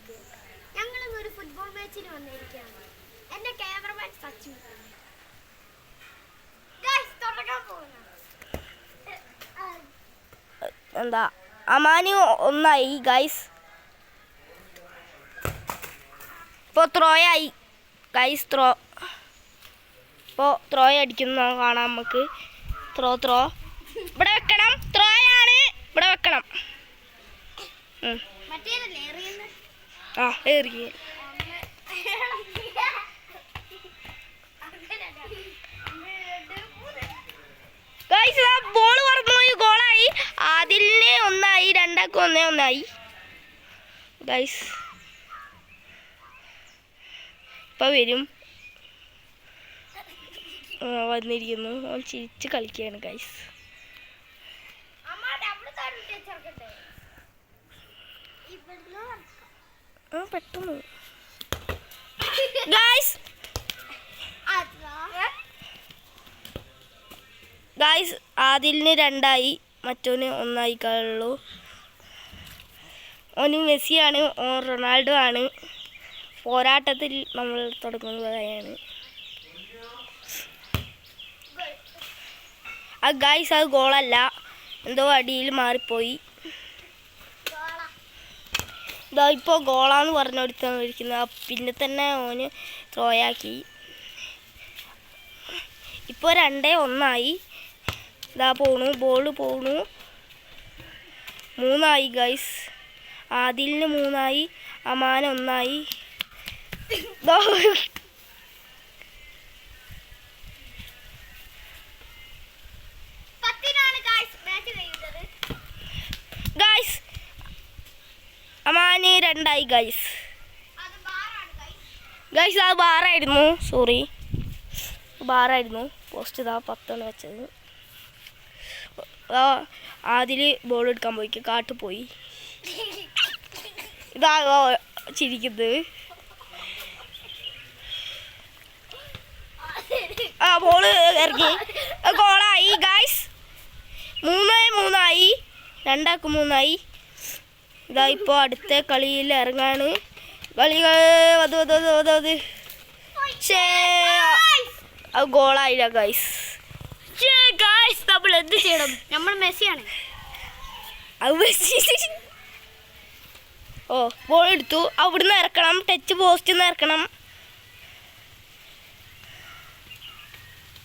Vlog. ഞങ്ങളിന്നൊരു football മാച്ചിന് വന്നിരിക്കുകയാണ്. എൻ്റെ cameraman Sachu. എന്താ അമാനി ഒന്നായി ഗൈസ്. ഇപ്പോൾ ത്രോയായി ഗൈസ്. ഇപ്പോൾ ത്രോ അടിക്കുന്ന കാണാം നമുക്ക്. ത്രോ ഇവിടെ വെക്കണം. ത്രോയാണ് ഇവിടെ വെക്കണം. ആ എറിയ ബോൾ പറന്നുപോയി. ഗോളായി. ആദിലിന് ഒന്നായി. രണ്ടാക്കും ഒന്നായി ഗൈസ്. ഇപ്പം വരും. വന്നിരിക്കുന്നു. അവൻ ചിരിച്ച് കളിക്കുകയാണ് ഗൈസ്. പെട്ടെന്ന് ഗൈസ് ആദിലിന് രണ്ടായി. മറ്റോന് ഒന്നായി കളുള്ളൂ. ഓന് മെസ്സിയാണ്. ഓൻ റൊണാൾഡോ ആണ്. പോരാട്ടത്തിൽ നമ്മൾ തുടങ്ങുന്നതാണ്. ആ ഗൈസ് അത് ഗോളല്ല. എന്തോ അടിയിൽ മാറിപ്പോയി. ഇതാ ഇപ്പോൾ ഗോളാന്ന് പറഞ്ഞെടുത്തിരിക്കുന്നത്. പിന്നെ തന്നെ ഓന് ത്രോയാക്കി. ഇപ്പോൾ 2-1 ഇതാ പോണു. ബോൾ പോണു. 3 ഗൈസ്. ആദിലിന് 3, അമാൻ 1. ഗൈസ് അമാന് 2 ഗൈസ്. ഗൈസ് അത് ബാറായിരുന്നു. സോറി, ബാറായിരുന്നു. പോസ്റ്റ് ഇതാ 10 വെച്ചത്. അതിൽ ബോൾ എടുക്കാൻ പോയി കാട്ടു പോയി. ഇതാ ചിരിക്കുന്നത്. ആ ബോൾ ഇറങ്ങി. ഗോളായി ഗൈസ്. 3-3 രണ്ടാക്കും 3. ഇതാ ഇപ്പോൾ അടുത്ത കളിയിൽ ഇറങ്ങാണ്. കളികൾ ഗോളായില്ല ഗൈസ്. നമ്മൾ എന്ത് ചെയ്യണം? നമ്മൾ മെസ്സിയാണ്. ഓ ബോൾ എടുത്തു. അവിടുന്ന് ഇറക്കണം. ടച്ച് പോസ്റ്റിൽ നിന്ന് ഇറക്കണം.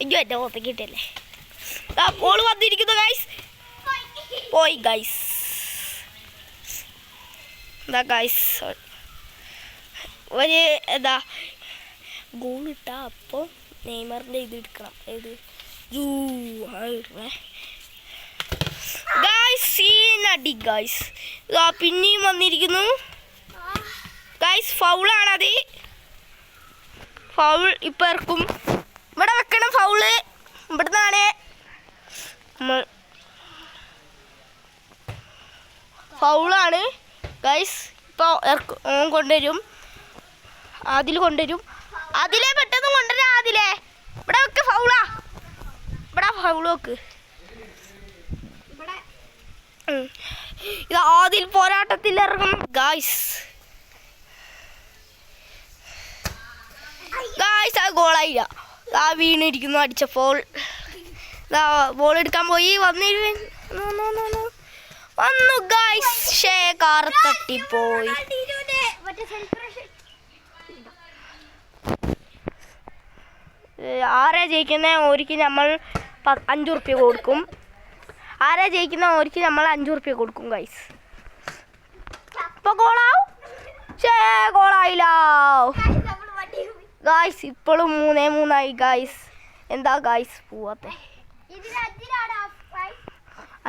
അയ്യോ എൻ്റെ ഓർത്തേക്ക് കിട്ടിയല്ലേ. ബോൾ വന്നിരിക്കുന്നു ഗൈസ്. പോയി ഗൈസ്. എന്താ ഗൈസ് ഒരു എന്താ ഗോൾ ഇട്ടാ അപ്പോൾ നെയ്മറിൻ്റെ ഇത് എടുക്കണം. ഏത് അടി ഗൈസ്. പിന്നെയും വന്നിരിക്കുന്നു ഗൈസ്. ഫൗളാണത്. ഫൗൾ ഇപ്പം ഇറക്കും. ഇവിടെ വെക്കണം ഫൗള്. ഇവിടുന്നാണ് നമ്മൾ. ഫൗളാണ് ഗൈസ്. ഇപ്പോൾ ഓൻ കൊണ്ടുവരും. അതിൽ കൊണ്ടുവരും. അതിലെ പെട്ടെന്ന് കൊണ്ടുവരാം. അതിലെ ഇവിടെ വെക്ക്. ഫൗളാ. ഇവിടെ ഫൗള് വെക്ക്. ഇത് ആദിൽ പോരാട്ടത്തിൽ ഇറങ്ങും ഗൈസ്. ഗൈസ് അത് ഗോളായില്ല. ആ വീണിരിക്കുന്നു അടിച്ചപ്പോൾ. ബോൾ എടുക്കാൻ പോയി. വന്നു ഗൈസ്. കാർ തട്ടിപ്പോയി. ആരെ ജയിക്കുന്ന ഓരിക്ക് നമ്മൾ 5 റുപ്യ കൊടുക്കും. ആരെ ജയിക്കുന്ന ഓരിക്ക് നമ്മൾ 5 റുപ്യ കൊടുക്കും ഗൈസ്. ഇപ്പൊ ഗോളാവും. ഗോളായില്ല ഗൈസ്. ഇപ്പോഴും 3-3 ഗൈസ്. എന്താ ഗൈസ് പോവാത്തെ?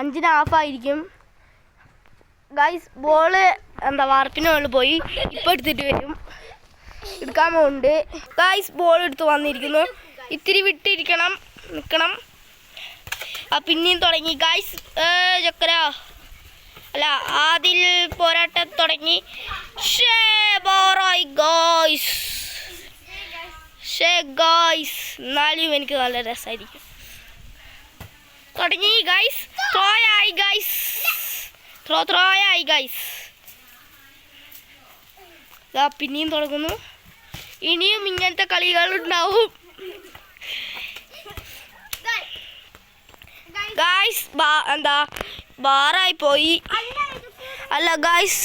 5-ന് ഹാഫായിരിക്കും ഗൈസ്. ബോള് എന്താ വാർപ്പിന് മുകളിൽ പോയി. ഇപ്പം എടുത്തിട്ട് വരും. എടുക്കാൻ പോകുന്നുണ്ട് ഗൈസ്. ബോൾ എടുത്ത് വന്നിരിക്കുന്നു. ഇത്തിരി വിട്ടിരിക്കണം. നിൽക്കണം. പിന്നെയും തുടങ്ങി ഗൈസ്. ചക്കര അല്ല ആദിൽ പോരാട്ടം തുടങ്ങി. എന്നാലും എനിക്ക് നല്ല രസമായിരിക്കും. തുടങ്ങി ഗൈസ്. ത്രോയായി ഗൈസ്. ത്രോയായി ഗൈസ്. ഇതാ പിന്നെയും തുടങ്ങുന്നു. ഇനിയും ഇങ്ങനത്തെ കളികൾ ഉണ്ടാവും. ഗായ്സ് എന്താ ബാറായി പോയി. അല്ല ഗായ്സ്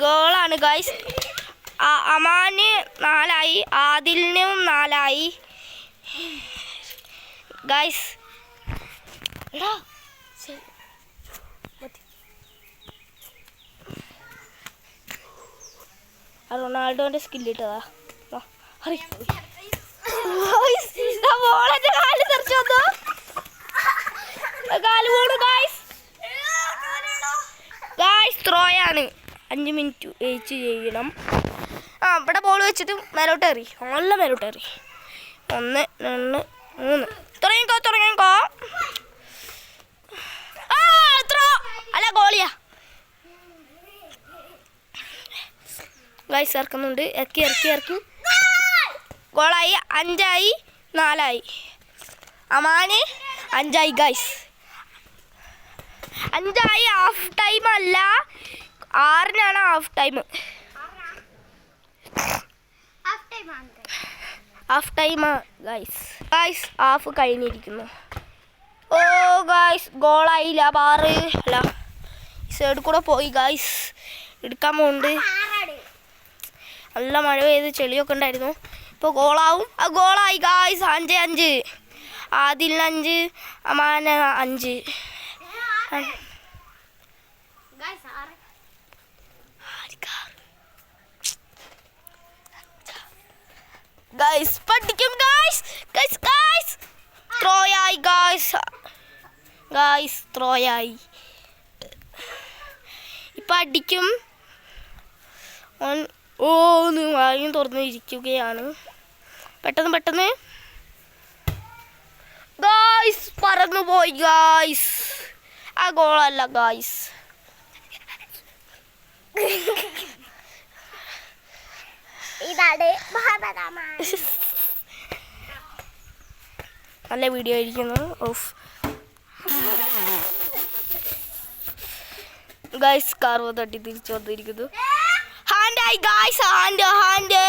ഗോളാണ് ഗായ്സ്. അമാന് 4 ആയി, ആദിലിനും 4 ആയി ഗായ്സ്. റൊണാൾഡോന്റെ സ്കില്ലിട്ടതാ. ത്രോയാണ്. 5 മിനിറ്റ് വെയിറ്റ് ചെയ്യണം. ഇവിടെ ബോൾ വെച്ചിട്ട് മേലോട്ട് എറി. നല്ല മേലോട്ട് എറി. 1 2 3 തുടങ്ങിക്കോ. അല്ല ഗോളിയാ ഗായ്സ്. ഇറക്കുന്നുണ്ട്. ഇറക്കി ഗോളായി. 5 ആയി, 4 ആയി. അമാന് 5 ആയി ഗായ്സ്. 5 ആയി. ഹാഫ് ടൈം അല്ല, 6-നാണ് half time. Half time guys. Half കഴിഞ്ഞിരിക്കുന്നു. ഓ ഗായ്സ് ഗോളായില്ല. ബാറ് അല്ല സൈഡിൽ കൂടെ പോയി ഗായ്സ്. എടുക്കാൻ പോകുന്നുണ്ട്. നല്ല മഴ പെയ്ത് ചെളിയൊക്കെ ഉണ്ടായിരുന്നു. ഇപ്പോൾ ഗോളാവും. ഗോളായി ഗായ്സ്. 5-5. ആദിലിന് 5, അമാന് 5. ഗായ്സ് പഠിക്കും ഗായ്സ്. ത്രോയായി ഗായ്സ്. ത്രോയായി. ഇപ്പം അടിക്കും. വായും തുറന്നിരിക്കുകയാണ്. പെട്ടെന്ന് ഗായ്സ് പറന്നു പോയി ഗായ്സ്. ഗോളല്ല ഗായ്സ്. നല്ല വീഡിയോ ആയിരിക്കുന്നു. ഗായ്സ് കാർവ് തട്ടി തിരിച്ചു വന്നിരിക്കുന്നു. ഹാൻഡായി ഗായ്സ്. ഹാൻഡ്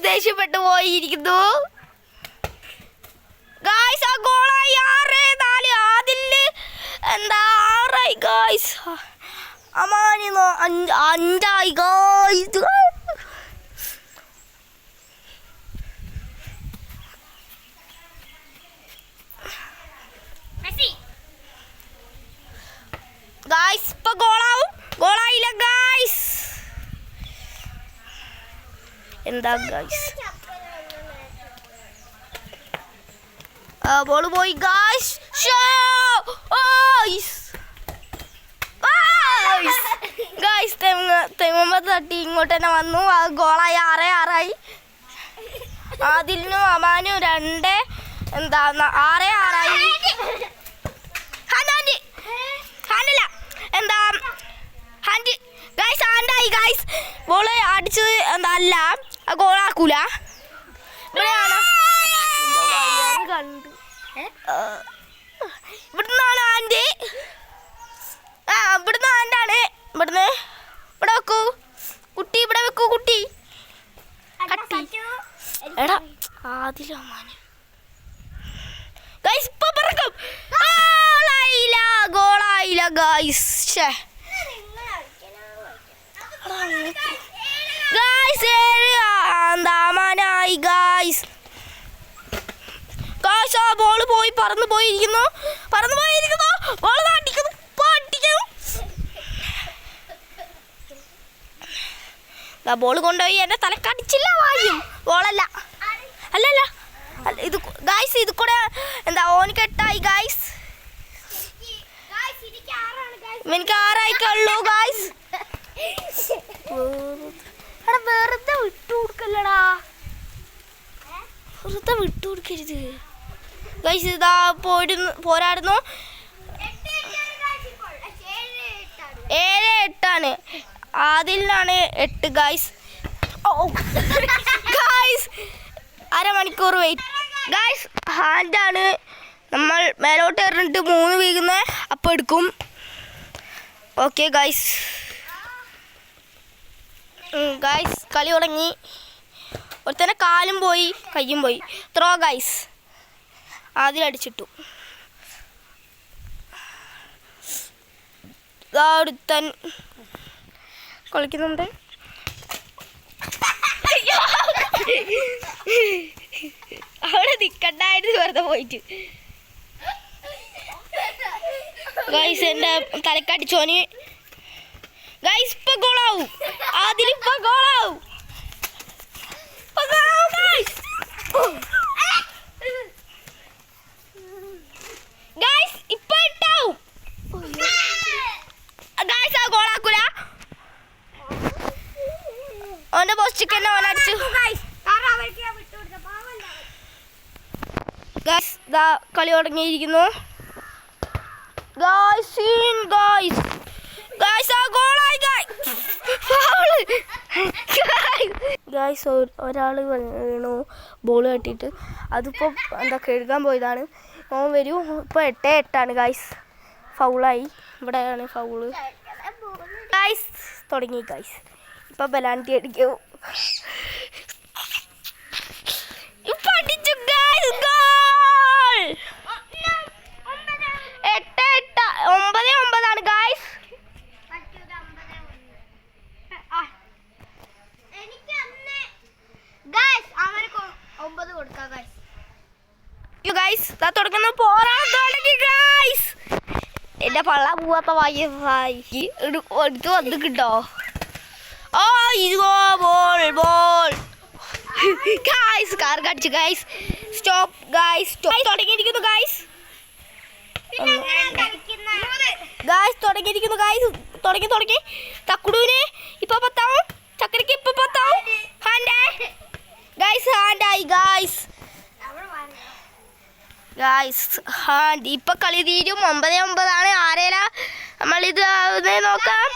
ദേഷ്യപ്പെട്ടു പോയിരിക്കുന്നു ഗായ്സ്. ഗോളായി. 6-4. ആദിലിന് 6 ആയി ഗായ്സ്. അമാന് 5 ആയി ഗായ്സ്. ഗായ്സ് ഇപ്പൊ ഗോളാവും. ഗോളായില്ല ഗായ്സ്. എന്താ ഗായ്സ്. ബോൾ പോയി ഗായ്സ്. ഗായ്സ് തെങ്ങുമ്പോ തട്ടി ഇങ്ങോട്ട് തന്നെ വന്നു. ഗോളായി. 6-6 ആദിലിനും അമാനും 2 6-6 ഹാൻഡ് ഗായ്സ്. ഹാൻഡായി ഗായ്സ്. ബോള് അടിച്ചത് അല്ല, ഗോളാക്കൂല. ഇവിടുന്നാണ് ഹാൻഡ്. ഇവിടുന്ന് ഹാൻഡാണ്. ഇവിടെ വെക്കൂ കുട്ടി. ഇവിടെ വെക്കൂ കുട്ടി. എടാ ആദിലും അമാനും ഗായ്സ്. ഇപ്പൊ പറക്കും. ഗോളായില്ല ഗായ്സ്. ഗായ്സ് 7 അമാനായി ഗായ്സ്. ഗായ്സ് ബോൾ പോയി പറന്നു പോയിരിക്കുന്നു. ബോൾ അടിക്കുന്നു. ബോൾ കൊണ്ടുപോയി എന്റെ തലക്കടിച്ചില്ല. വായും ബോളല്ല. അല്ലല്ല ഇത് ഗായ്സ്. ഇത് കൂടെ ഓനിക്ക് 8 ആയി ഗായ്സ്. എനിക്ക് 6 ആയിക്കുള്ളൂ ഗായ്സ്. വെറുതെ വിട്ടുകൊടുക്കല്ലടാ. വെറുതെ വിട്ടുകൊടുക്കരുത് ഗായ്സ്. ഇതാ പോരാടുന്നു. 7-8 ആദിലിനാണ് 8 ഗായ്സ്. ഗായ്സ് അരമണിക്കൂർ വെയിറ്റ് ഗായ്സ്. ഹാൻഡാണ്. നമ്മൾ മേലോട്ട് എറിഞ്ഞിട്ട് 3 വീകുന്ന അപ്പം എടുക്കും. ഓക്കെ ഗൈസ്, ഗൈസ് കളി തുടങ്ങി. ഒരുത്തന്നെ കാലും പോയി കയ്യും പോയി. ത്രോ ഗൈസ്, ആദ്യം അടിച്ചിട്ടു. ഒരുത്തൻ കളിക്കുന്നുണ്ട്. അവിടെ നിൽക്കണ്ടായിരുന്നു വെറുതെ പോയിട്ട്. ഗൈസ് എൻ്റെ തലക്കടിച്ചോന്. ഗൈസ് ഇപ്പൊ ഗോളാവും, അതിലിപ്പോ ഗോളാവും. ഗൈസ് ഇപ്പൊ ഇട്ടാവും. ഗൈസ് ആ ഗോളാക്കൂല. ഓന്റെ പോസ്റ്റ് ഓനടിച്ചു. ഗൈസ് ദാ കളി തുടങ്ങിയിരിക്കുന്നു. ഗൈസ് ഗൈസ് ആ ഗോളായി ഗൈസ്. ഒരാൾ വീണു ബോൾ തട്ടിയിട്ട്. അതിപ്പോൾ എന്താ കഴുകാൻ പോയതാണ്. ഓൻ വരൂ. ഇപ്പോൾ 8-8 ഗൈസ്. ഫൗളായി. ഇവിടെയാണ് ഫൗള്. ഗൈസ് തുടങ്ങി ഗൈസ്. ഇപ്പം ബലാൻറ്റി അടിക്കും. ഇപ്പം അടിച്ചു ഗൈസ്. ഗോൾ 8-8. 9-9 ഗൈസ്. എന്റെ പള്ള പോവാത്ത എടുത്ത് വന്ന് കിട്ടോ. ഓ ഇതോ ബോൾ ബോൾ ഗൈസ്. കാർ കടിച്ചു ഗൈസ്. Stop guys. തുടങ്ങിയിരിക്കുന്നു ഗൈസ്. ഗൈസ് തുടങ്ങിയിരിക്കുന്നു ഗൈസ്. തുടങ്ങി തക്കുടൂന് ഇപ്പൊ 10 ആവും. ചക്കരക്ക് ഇപ്പൊ 10 ആവും. ഗൈസ് ഹാൻഡായി ഗൈസ്. Guys hand. ഇപ്പൊ കളി തീരും. 9-9 ആരേല നമ്മളിത് നോക്കാം.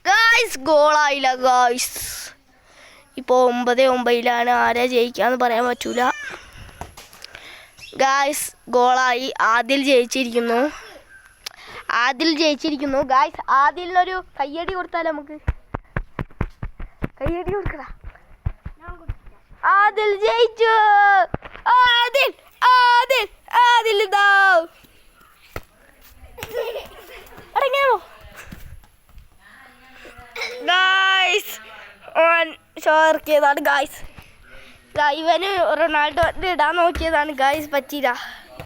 ഗൈസ് ഗോളായില്ല ഗൈസ്. ഇപ്പോൾ 9-9 ആരാ ജയിക്കാന്ന് പറയാൻ പറ്റൂല. ഗൈസ് ഗോളായി. ആദിൽ ജയിച്ചിരിക്കുന്നു ഗൈസ്. ആദിലിനൊരു കയ്യടി കൊടുത്താലോ നമുക്ക്? കയ്യടി കൊടുക്കടാ. ആദിൽ ജയിച്ചു. ആദിൽ ഇതാ അടങ്ങിയോ ഗൈസ്. ഓൻ ഷോർക്കിയതാണ് ഗൈസ്. ഇവന് റൊണാൾഡോ ഇടാൻ നോക്കിയതാണ് ഗൈസ്, പറ്റിയില്ല.